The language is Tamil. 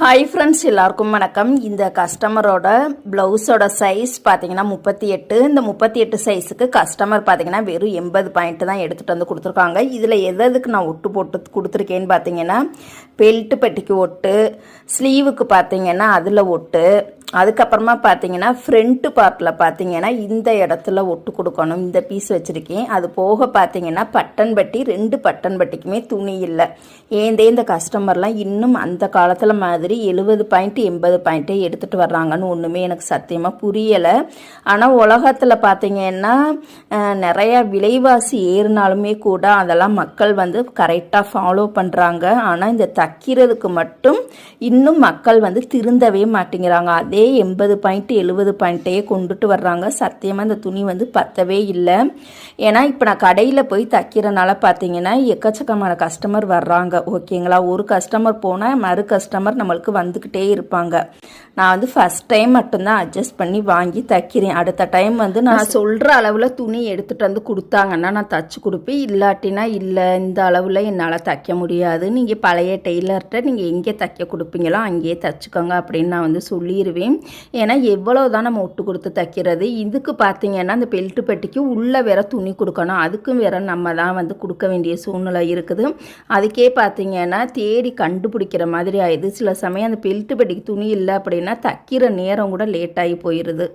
ஹாய் ஃப்ரெண்ட்ஸ், எல்லாருக்கும் வணக்கம். இந்த கஸ்டமரோட ப்ளவுஸோட சைஸ் பார்த்தீங்கன்னா 38. இந்த 38 சைஸுக்கு கஸ்டமர் பார்த்தீங்கன்னா வெறும் 80 பாயிண்ட் தான் எடுத்துகிட்டு வந்து கொடுத்துருக்காங்க. இதில் எதுக்கு நான் ஒட்டு போட்டு கொடுத்துருக்கேன்னு பார்த்தீங்கன்னா, பெல்ட்டு பெட்டிக்கு ஒட்டு, ஸ்லீவுக்கு பார்த்தீங்கன்னா அதில் ஒட்டு, அதுக்கப்புறமா பார்த்தீங்கன்னா ஃப்ரண்ட்டு பார்ட்டில் பார்த்தீங்கன்னா இந்த இடத்துல ஒட்டு கொடுக்கணும். இந்த பீஸ் வச்சுருக்கேன். அது போக பார்த்தீங்கன்னா பட்டன் பட்டி, 2 பட்டன் பட்டிக்குமே துணி இல்லை. ஏந்தே இந்த கஸ்டமர்லாம் இன்னும் அந்த காலத்தில் மாதிரி 70 பாயிண்ட் 80 பாயிண்ட்டே எடுத்துகிட்டு வர்றாங்கன்னு ஒன்றுமே எனக்கு சத்தியமாக புரியலை. ஆனால் உலகத்தில் பார்த்தீங்கன்னா நிறையா விலைவாசி ஏறினாலுமே கூட அதெல்லாம் மக்கள் வந்து கரெக்டாக ஃபாலோ பண்ணுறாங்க. ஆனால் இந்த தைக்கிறதுக்கு மட்டும் இன்னும் மக்கள் வந்து திருந்தவே மாட்டேங்கிறாங்க. அதே 80 பாயிண்ட் 70 பாயிண்ட்டையே கொண்டுட்டு வர்றாங்க. சத்தியமாக இந்த துணி வந்து பத்தவே இல்லை. ஏன்னா இப்போ நான் கடையில் போய் தைக்கிறனால பார்த்தீங்கன்னா எக்கச்சக்கமான கஸ்டமர் வர்றாங்க. ஓகேங்களா, ஒரு கஸ்டமர் போனால் மறு கஸ்டமர் நம்மளுக்கு வந்துக்கிட்டே இருப்பாங்க. நான் வந்து ஃபஸ்ட் டைம் மட்டும்தான் அட்ஜஸ்ட் பண்ணி வாங்கி தைக்கிறேன். அடுத்த டைம் வந்து நான் சொல்கிற அளவில் துணி எடுத்துகிட்டு வந்து கொடுத்தாங்கன்னா நான் தைச்சி கொடுப்பேன். இல்லாட்டினா இல்லை, இந்த அளவில் என்னால் தைக்க முடியாது, நீங்கள் பழைய டெய்லர்கிட்ட நீங்கள் எங்கே தைக்க கொடுப்பீங்களோ அங்கேயே தைச்சிக்கோங்க அப்படின்னு நான் வந்து சொல்லிடுவேன். ஏன்னா எவ்வளோ தான் நம்ம ஒட்டு கொடுத்து தைக்கிறது. இதுக்கு பார்த்தீங்கன்னா அந்த பெல்ட்டு பெட்டிக்கு உள்ளே வேற துணி கொடுக்கணும். அதுக்கும் வேற நம்ம தான் வந்து கொடுக்க வேண்டிய சூழ்நிலை இருக்குது. அதுக்கே பார்த்தீங்கன்னா தேடி கண்டுபிடிக்கிற மாதிரி ஆயிடுது. சில சமயம் அந்த பெல்ட்டு பெட்டிக்கு துணி இல்லை அப்படின்னா தைக்கிற நேரம் கூட லேட்டாகி போயிடுது.